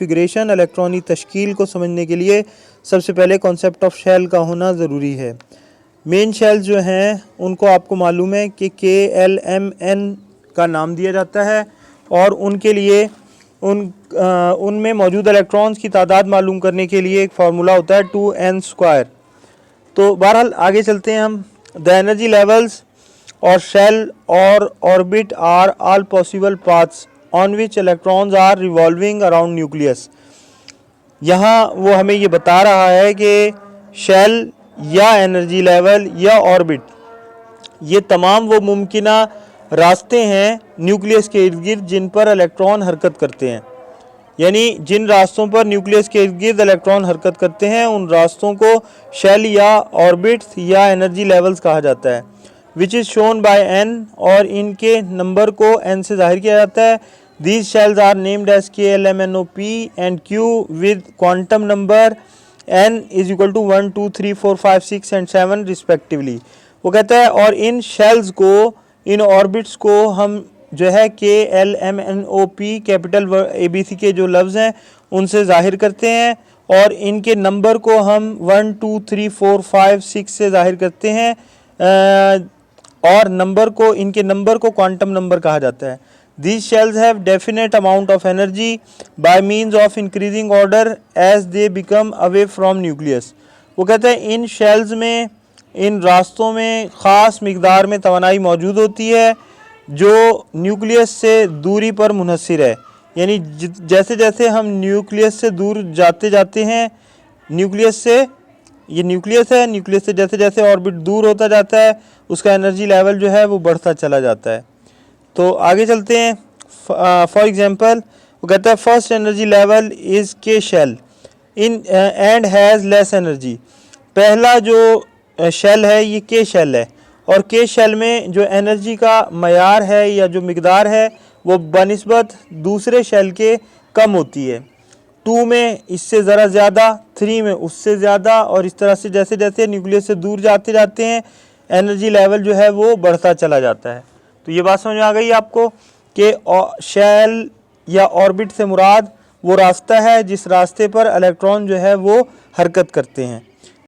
Configuration electronic तश्कील को समझने के लिए सबसे पहले कॉन्सेप्ट ऑफ शेल का होना ज़रूरी है। मेन शेल्स जो हैं उनको आपको मालूम है कि KLMN का नाम दिया जाता है और उनके लिए उनमें मौजूद इलेक्ट्रॉन्स की तादाद मालूम करने के लिए एक फार्मूला होता है 2n²। तो बहरहाल आगे चलते हैं हम। द एनर्जी लेवल्स और शेल और orbit are all possible paths on which electrons are revolving around nucleus. यहाँ वो हमें ये बता रहा है कि शेल या एनर्जी लेवल या ऑर्बिट, ये तमाम वो मुमकिना रास्ते हैं न्यूक्लियस के इर्द गिर्द जिन पर इलेक्ट्रॉन हरकत करते हैं। यानी जिन रास्तों पर न्यूक्लियस के इर्द गिर्द इलेक्ट्रॉन हरकत करते हैं उन रास्तों को शेल या ऑर्बिट्स या एनर्जी लेवल्स कहा जाता है। Which is shown by n, और इनके नंबर को n से जाहिर किया जाता है। These shells are named as KLMNOP and Q with quantum number n is equal to 1 2 3 4 5 6 and 7 respectively. वो कहता है और इन शेल्स को, इन ऑर्बिट्स को हम जो है KLMNOP कैपिटल ABC के जो लफ्ज़ हैं उनसे ज़ाहिर करते हैं और इनके नंबर को हम 1 2 3 4 5 6 से ज़ाहिर करते हैं और इनके नंबर को क्वांटम नंबर कहा जाता है। These shells have definite amount of energy by means of increasing order as they become away from nucleus। वो कहते हैं इन शेल्स में, इन रास्तों में ख़ास मिकदार में तवानाई मौजूद होती है जो न्यूक्लियस से दूरी पर मुनहसिर है। यानी जैसे जैसे हम न्यूक्लियस से दूर जाते हैं, न्यूक्लियस से, ये न्यूक्लियस है, न्यूक्लियस से जैसे जैसे ऑर्बिट दूर होता जाता है उसका एनर्जी लेवल जो है वो बढ़ता चला जाता है। तो आगे चलते हैं। फॉर एग्जांपल वो कहता है first energy level is K shell in and has less energy. पहला जो शेल है ये के शेल है और के शेल में जो एनर्जी का मयार है या जो मिकदार है वो बनिस्बत दूसरे शेल के कम होती है। 2 में इससे ज़रा ज़्यादा, 3 में उससे ज़्यादा, और इस तरह से जैसे जैसे न्यूक्लियस से दूर जाते हैं एनर्जी लेवल जो है वो बढ़ता चला जाता है। तो ये बात समझ में आ गई आपको कि शेल या ऑर्बिट से मुराद वो रास्ता है जिस रास्ते पर इलेक्ट्रॉन जो है वो हरकत करते हैं।